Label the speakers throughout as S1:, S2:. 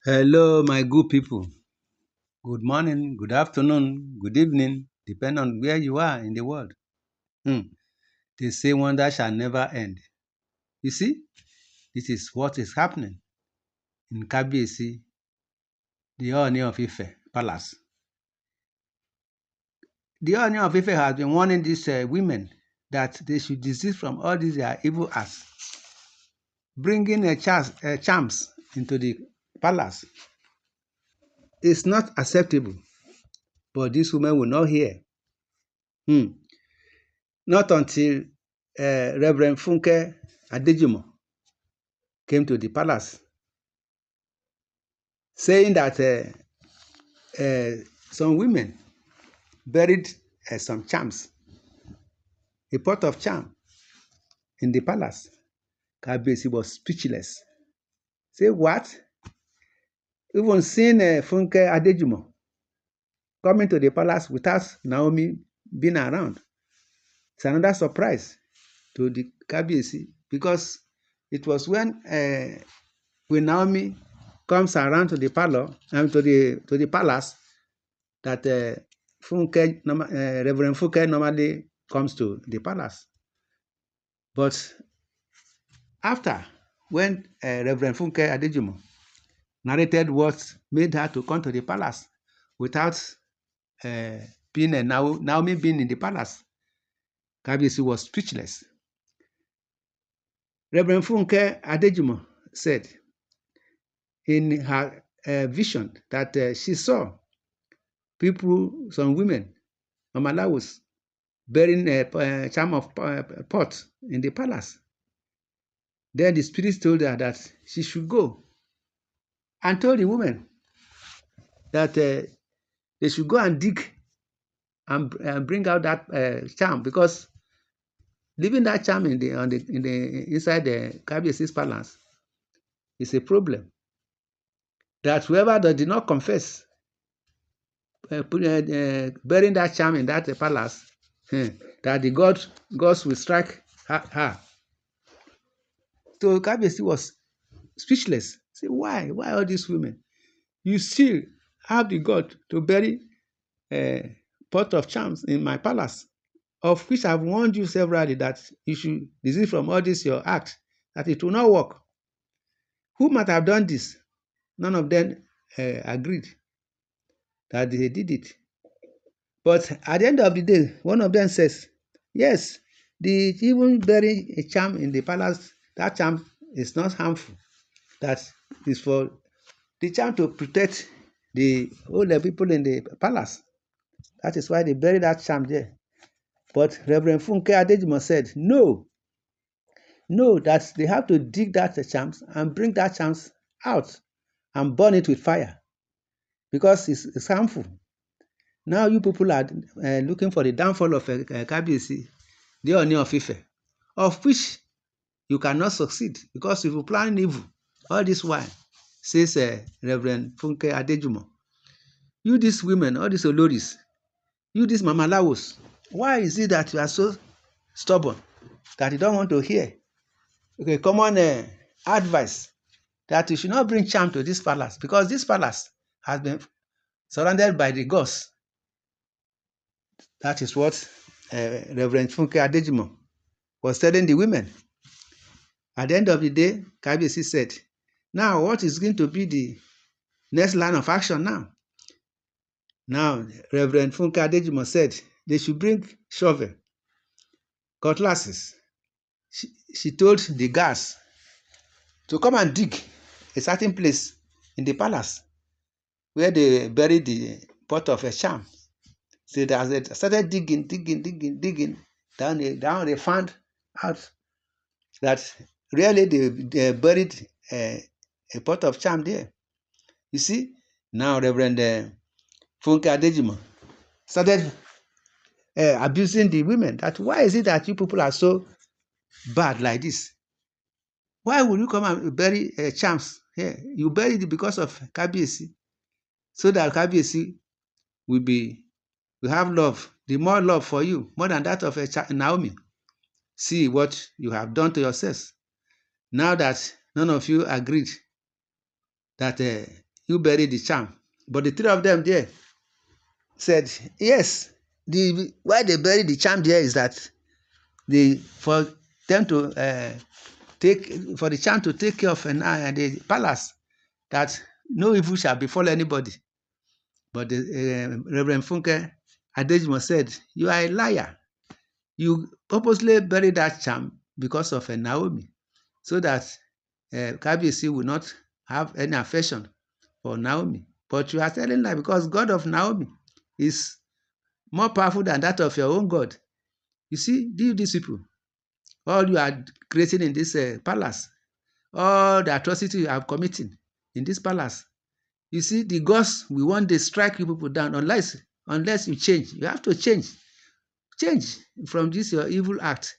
S1: Hello, my good people. Good morning, good afternoon, good evening, depending on where you are in the world. Hmm. They say wonder shall never end. You see, this is what is happening in Kabiyesi, the Ooni of Ife palace. The Ooni of Ife has been warning these women that they should desist from all these their evil acts, bringing charms into the palace. It's not acceptable, but these women will not hear. Hmm. Not until Reverend Funke Adejumo came to the palace, saying that some women buried some charms, a pot of charm in the palace. Kabiyesi was speechless. Say what? Even seeing Funke Adejumo coming to the palace without Naomi being around. It's another surprise to the Kabiyesi because it was when Naomi comes around to the parlor and to the palace that Reverend Funke normally comes to the palace. But after when Reverend Funke Adejumo narrated what made her to come to the palace without Naomi being in the palace, Kabiyesi was speechless. Reverend Funke Adejumo said in her vision that she saw people, some women, Mamalawos, bearing a charm of pot in the palace. Then the spirit told her that she should go and told the women that they should go and dig and bring out that charm, because leaving that charm inside the Kabiyesi's palace is a problem. That whoever that did not confess burying that charm in that palace, that the gods will strike her. So Kabiyesi was speechless. Say, why? Why all these women? You still have the God to bury a pot of charms in my palace, of which I've warned you severally that you should desist from all this your act, that it will not work. Who might have done this? None of them agreed that they did it. But at the end of the day, one of them says, yes, the even bury a charm in the palace, that charm is not harmful. That is for the charm to protect the older people in the palace. That is why they bury that charm there. But Reverend Funke Adejumo said, no, that they have to dig that charms and bring that charms out and burn it with fire, because it's harmful. Now you people are looking for the downfall of Kabiyesi, the Ooni of Ife, of which you cannot succeed, because if you plan evil all this while, says Reverend Funke Adejumo. You these women, all these Oloris, you these Mamalawos, why is it that you are so stubborn that you don't want to hear a common advice that you should not bring charm to this palace, because this palace has been surrounded by the gods? That is what Reverend Funke Adejumo was telling the women. At the end of the day, Kabiyesi said, now what is going to be the next line of action now? Now, Reverend Funke Adejumo said they should bring shovel, cutlasses. She told the guards to come and dig a certain place in the palace where they buried the pot of a charm. So as they started digging, down they found out that really they buried a pot of charm there. You see, now Reverend Funke Adejumo started abusing the women. That why is it that you people are so bad like this? Why would you come and bury charms here? You buried it because of Kabiyesi, so that Kabiyesi will have love, the more love for you, more than that of Naomi. See what you have done to yourselves. Now that none of you agreed that who buried the charm. But the three of them there said, yes, why they buried the charm there is that for the charm to take care of the palace, that no evil shall befall anybody. But the Reverend Funke Adejumo said, you are a liar. You purposely buried that charm because of Naomi, so that Kabiyesi will not have any affection for Naomi. But you are telling lie, because God of Naomi is more powerful than that of your own God. You see, these people, all you are creating in this palace, all the atrocity you are committing in this palace, you see, the gods will one day strike you people down unless you change. You have to change from this your evil act.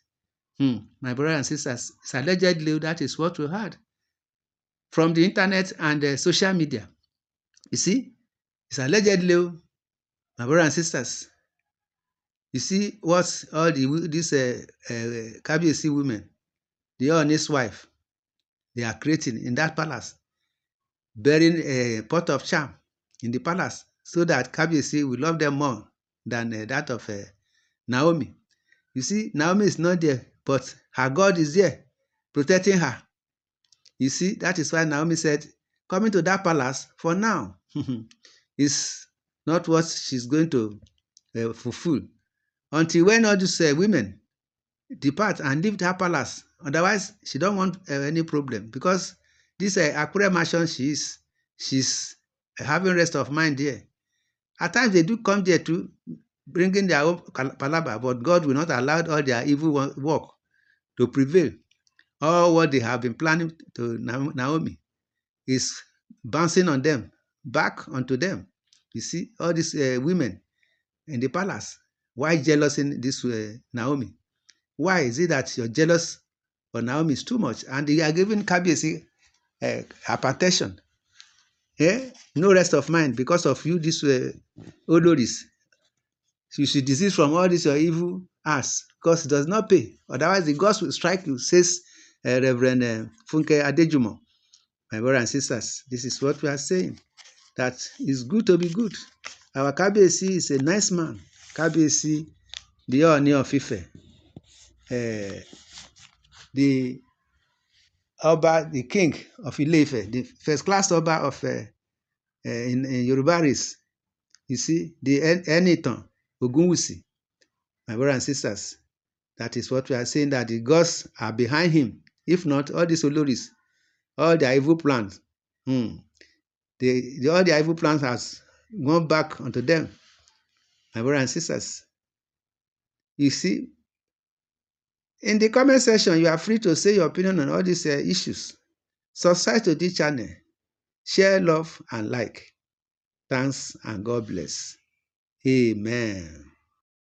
S1: My brothers and sisters, it's allegedly that is what we heard from the internet and social media. You see, it's allegedly, my brothers and sisters. You see what all these Kabiyesi women, the Ooni'S wife, they are creating in that palace, burying a pot of charm in the palace, so that Kabiyesi will love them more than that of Naomi. You see, Naomi is not there, but her God is there, protecting her. You see, that is why Naomi said, coming to that palace for now is not what she's going to fulfill. Until when all these women depart and leave that palace. Otherwise, she don't want any problem, because this Akure mansion, she's having rest of mind there. At times they do come there to bring in their own palaba, but God will not allow all their evil work to prevail. All what they have been planning to Naomi is bouncing on them, back onto them. You see, all these women in the palace, why jealous in this Naomi? Why is it that you're jealous for Naomi is too much? And they are giving Kabiyesi hypertension. No rest of mind because of you, this Oloris. You should desist from all this your evil acts, because it does not pay. Otherwise, the gods will strike you, says Reverend Funke Adejumo. My brothers and sisters, this is what we are saying, that it's good to be good. Our Kabiyesi is a nice man. Kabiyesi, the Ooni of Ife, the Oba, the king of Ile-Ife, the first class Oba of in Yoruba race. You see, the Enitan Ogunwusi. My brothers and sisters, that is what we are saying, that the gods are behind him. If not, all these Oloris, all their evil plans, all their evil plans has gone back onto them. My brothers and sisters, you see, in the comment section, you are free to say your opinion on all these issues. Subscribe to this channel, share, love, and like. Thanks, and God bless. Amen.